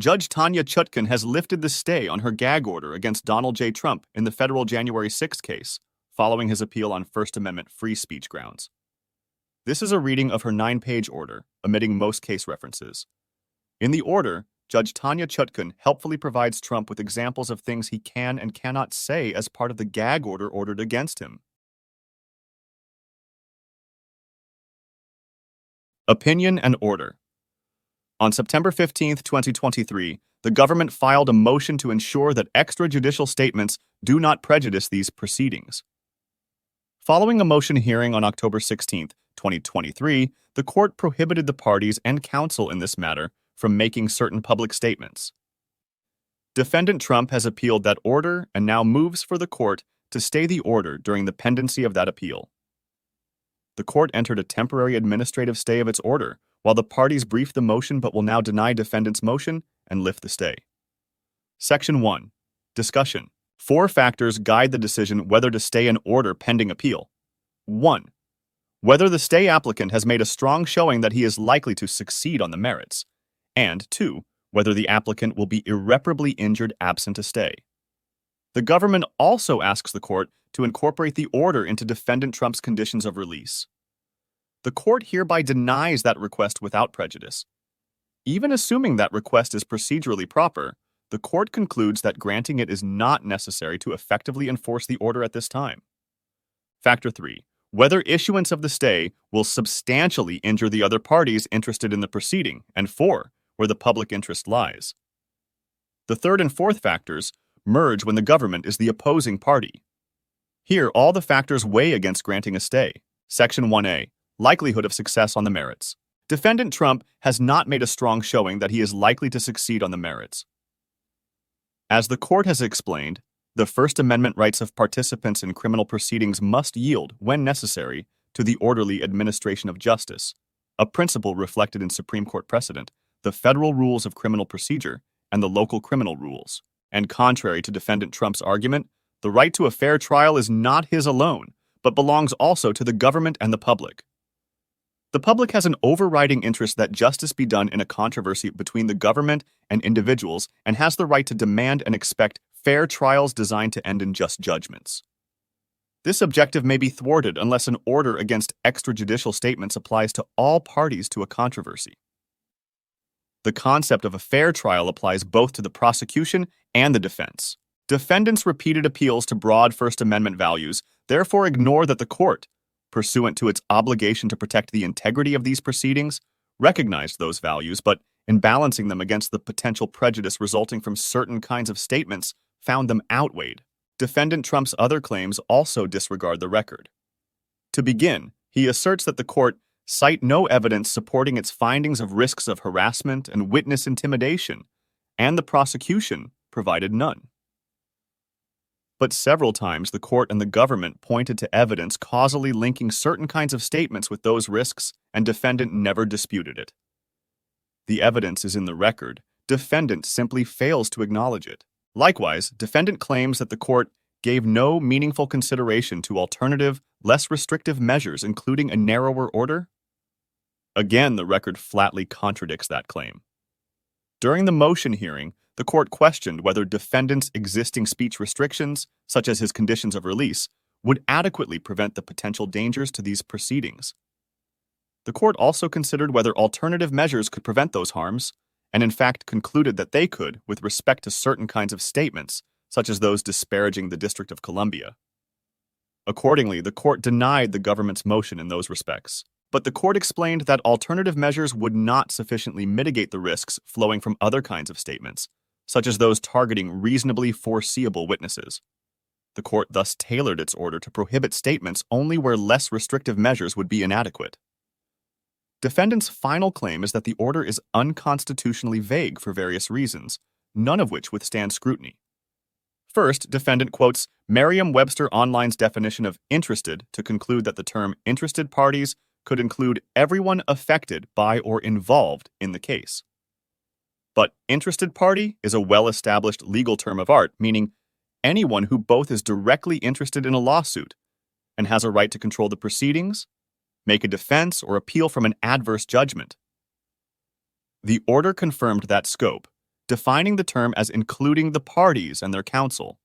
Judge Chutkan has lifted the stay on her gag order against Donald J. Trump in the federal January 6 case, following his appeal on First Amendment free speech grounds. This is a reading of her 9-page order, omitting most case references. In the order, Judge Chutkan helpfully provides Trump with examples of things he can and cannot say as part of the gag order ordered against him. Opinion and order. On September 15, 2023, the government filed a motion to ensure that extrajudicial statements do not prejudice these proceedings. Following a motion hearing on October 16, 2023, the court prohibited the parties and counsel in this matter from making certain public statements. Defendant Trump has appealed that order and now moves for the court to stay the order during the pendency of that appeal. The court entered a temporary administrative stay of its order, while the parties brief the motion but will now deny defendant's motion and lift the stay. Section 1. Discussion. 4 factors guide the decision whether to stay an order pending appeal. 1. Whether the stay applicant has made a strong showing that he is likely to succeed on the merits. And 2. Whether the applicant will be irreparably injured absent a stay. The government also asks the court to incorporate the order into defendant Trump's conditions of release. The court hereby denies that request without prejudice. Even assuming that request is procedurally proper, the court concludes that granting it is not necessary to effectively enforce the order at this time. Factor 3. Whether issuance of the stay will substantially injure the other parties interested in the proceeding, and 4. Where the public interest lies. The third and fourth factors merge when the government is the opposing party. Here, all the factors weigh against granting a stay. Section 1A. Likelihood of success on the merits. Defendant Trump has not made a strong showing that he is likely to succeed on the merits. As the court has explained, the First Amendment rights of participants in criminal proceedings must yield, when necessary, to the orderly administration of justice, a principle reflected in Supreme Court precedent, the federal rules of criminal procedure, and the local criminal rules. And contrary to defendant Trump's argument, the right to a fair trial is not his alone, but belongs also to the government and the public. The public has an overriding interest that justice be done in a controversy between the government and individuals and has the right to demand and expect fair trials designed to end in just judgments. This objective may be thwarted unless an order against extrajudicial statements applies to all parties to a controversy. The concept of a fair trial applies both to the prosecution and the defense. Defendants' repeated appeals to broad First Amendment values therefore ignore that the court, pursuant to its obligation to protect the integrity of these proceedings, recognized those values, but in balancing them against the potential prejudice resulting from certain kinds of statements, found them outweighed. Defendant Trump's other claims also disregard the record. To begin, he asserts that the court cite no evidence supporting its findings of risks of harassment and witness intimidation, and the prosecution provided none. But several times the court and the government pointed to evidence causally linking certain kinds of statements with those risks, and defendant never disputed it. The evidence is in the record. Defendant simply fails to acknowledge it. Likewise, defendant claims that the court gave no meaningful consideration to alternative, less restrictive measures, including a narrower order. Again, the record flatly contradicts that claim. During the motion hearing, the court questioned whether defendant's existing speech restrictions, such as his conditions of release, would adequately prevent the potential dangers to these proceedings. The court also considered whether alternative measures could prevent those harms, and in fact concluded that they could with respect to certain kinds of statements, such as those disparaging the District of Columbia. Accordingly, the court denied the government's motion in those respects. But the court explained that alternative measures would not sufficiently mitigate the risks flowing from other kinds of statements, such as those targeting reasonably foreseeable witnesses. The court thus tailored its order to prohibit statements only where less restrictive measures would be inadequate. Defendant's final claim is that the order is unconstitutionally vague for various reasons, none of which withstand scrutiny. First, defendant quotes Merriam-Webster Online's definition of interested to conclude that the term interested parties could include everyone affected by or involved in the case. But interested party is a well-established legal term of art, meaning anyone who both is directly interested in a lawsuit and has a right to control the proceedings, make a defense, or appeal from an adverse judgment. The order confirmed that scope, defining the term as including the parties and their counsel.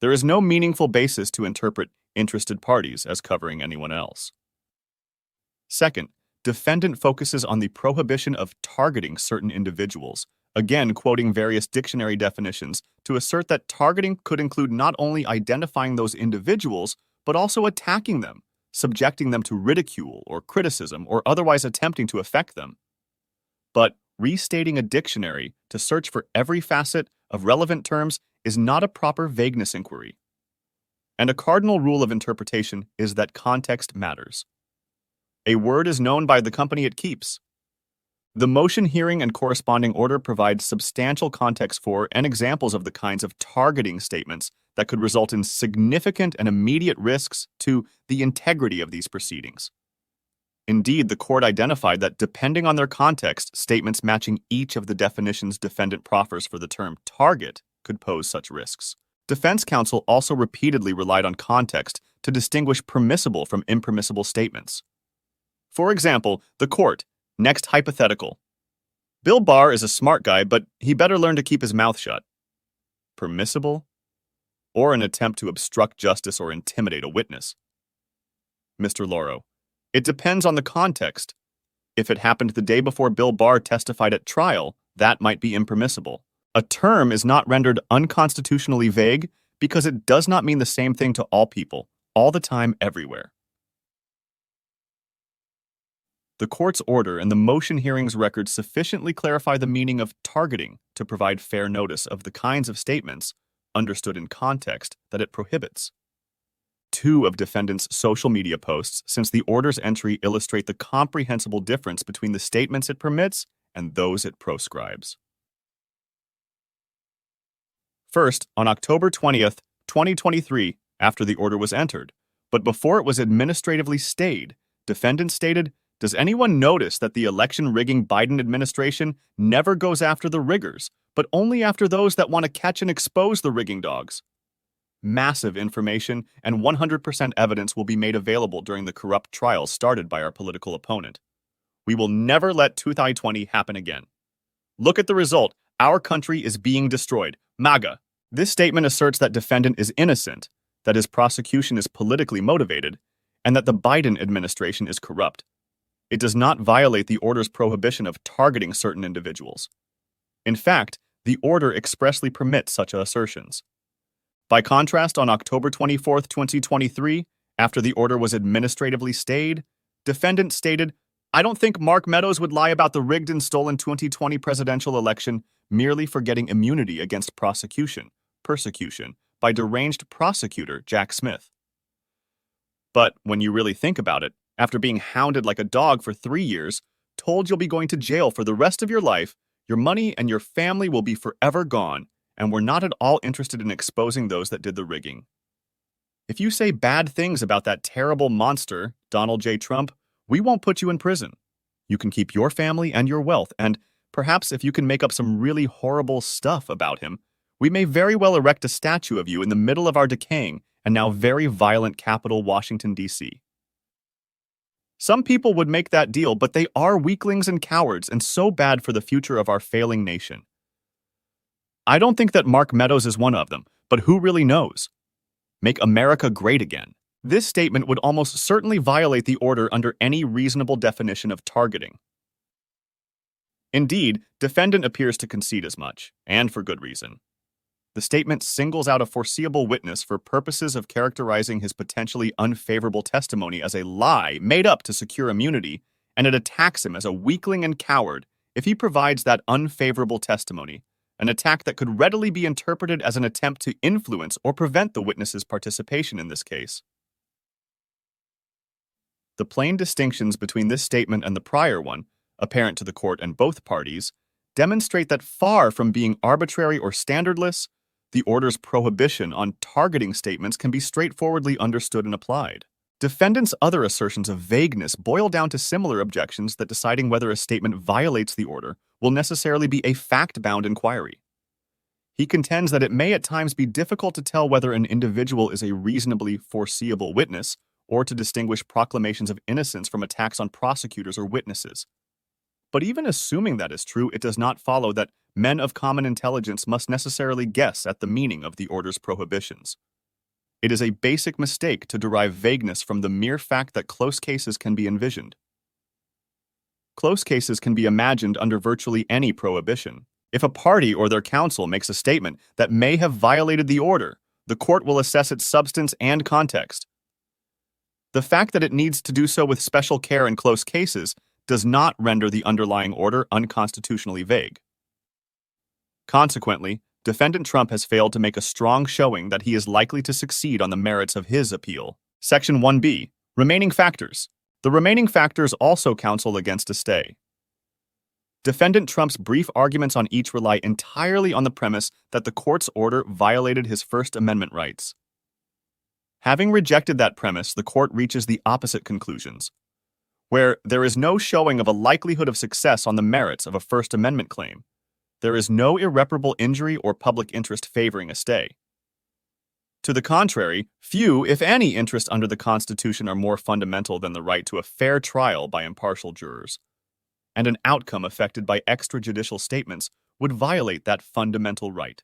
There is no meaningful basis to interpret interested parties as covering anyone else. Second, defendant focuses on the prohibition of targeting certain individuals, again quoting various dictionary definitions to assert that targeting could include not only identifying those individuals, but also attacking them, subjecting them to ridicule or criticism, or otherwise attempting to affect them. But restating a dictionary to search for every facet of relevant terms is not a proper vagueness inquiry. And a cardinal rule of interpretation is that context matters. A word is known by the company it keeps. The motion hearing and corresponding order provides substantial context for and examples of the kinds of targeting statements that could result in significant and immediate risks to the integrity of these proceedings. Indeed, the court identified that depending on their context, statements matching each of the definitions defendant proffers for the term target could pose such risks. Defense counsel also repeatedly relied on context to distinguish permissible from impermissible statements. For example, the court, next hypothetical. Bill Barr is a smart guy, but he better learn to keep his mouth shut. Permissible? Or an attempt to obstruct justice or intimidate a witness? Mr. Loro, it depends on the context. If it happened the day before Bill Barr testified at trial, that might be impermissible. A term is not rendered unconstitutionally vague because it does not mean the same thing to all people, all the time, everywhere. The court's order and the motion hearings record sufficiently clarify the meaning of targeting to provide fair notice of the kinds of statements, understood in context, that it prohibits. 2 of defendants' social media posts since the order's entry illustrate the comprehensible difference between the statements it permits and those it proscribes. First, on October 20th, 2023, after the order was entered, but before it was administratively stayed, defendants stated, "Does anyone notice that the election-rigging Biden administration never goes after the riggers, but only after those that want to catch and expose the rigging dogs?" Massive information and 100% evidence will be made available during the corrupt trials started by our political opponent. We will never let 2020 happen again. Look at the result. Our country is being destroyed. MAGA. This statement asserts that defendant is innocent, that his prosecution is politically motivated, and that the Biden administration is corrupt. It does not violate the order's prohibition of targeting certain individuals. In fact, the order expressly permits such assertions. By contrast, on October 24, 2023, after the order was administratively stayed, defendant stated, "I don't think Mark Meadows would lie about the rigged and stolen 2020 presidential election merely for getting immunity against persecution, by deranged prosecutor Jack Smith." But when you really think about it, after being hounded like a dog for 3 years, told you'll be going to jail for the rest of your life, your money and your family will be forever gone, and we're not at all interested in exposing those that did the rigging. If you say bad things about that terrible monster, Donald J. Trump, we won't put you in prison. You can keep your family and your wealth, and perhaps if you can make up some really horrible stuff about him, we may very well erect a statue of you in the middle of our decaying and now very violent capital, Washington, D.C. Some people would make that deal, but they are weaklings and cowards and so bad for the future of our failing nation. I don't think that Mark Meadows is one of them, but who really knows? Make America great again. This statement would almost certainly violate the order under any reasonable definition of targeting. Indeed, defendant appears to concede as much, and for good reason. The statement singles out a foreseeable witness for purposes of characterizing his potentially unfavorable testimony as a lie made up to secure immunity, and it attacks him as a weakling and coward if he provides that unfavorable testimony, an attack that could readily be interpreted as an attempt to influence or prevent the witness's participation in this case. The plain distinctions between this statement and the prior one, apparent to the court and both parties, demonstrate that far from being arbitrary or standardless, the order's prohibition on targeting statements can be straightforwardly understood and applied. Defendants' other assertions of vagueness boil down to similar objections that deciding whether a statement violates the order will necessarily be a fact-bound inquiry. He contends that it may at times be difficult to tell whether an individual is a reasonably foreseeable witness or to distinguish proclamations of innocence from attacks on prosecutors or witnesses. But even assuming that is true, it does not follow that men of common intelligence must necessarily guess at the meaning of the order's prohibitions. It is a basic mistake to derive vagueness from the mere fact that close cases can be envisioned. Close cases can be imagined under virtually any prohibition. If a party or their counsel makes a statement that may have violated the order, the court will assess its substance and context. The fact that it needs to do so with special care in close cases does not render the underlying order unconstitutionally vague. Consequently, Defendant Trump has failed to make a strong showing that he is likely to succeed on the merits of his appeal. Section 1B. Remaining factors. The remaining factors also counsel against a stay. Defendant Trump's brief arguments on each rely entirely on the premise that the court's order violated his First Amendment rights. Having rejected that premise, the court reaches the opposite conclusions, where there is no showing of a likelihood of success on the merits of a First Amendment claim. There is no irreparable injury or public interest favoring a stay. To the contrary, few, if any, interests under the Constitution are more fundamental than the right to a fair trial by impartial jurors, and an outcome affected by extrajudicial statements would violate that fundamental right.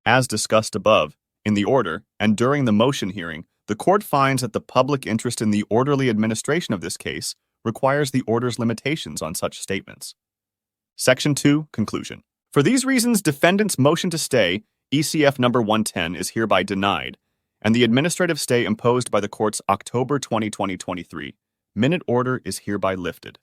As discussed above, in the order and during the motion hearing, the court finds that the public interest in the orderly administration of this case requires the order's limitations on such statements. Section 2. Conclusion. For these reasons, defendant's motion to stay, ECF number 110, is hereby denied, and the administrative stay imposed by the court's October 2023 minute order is hereby lifted.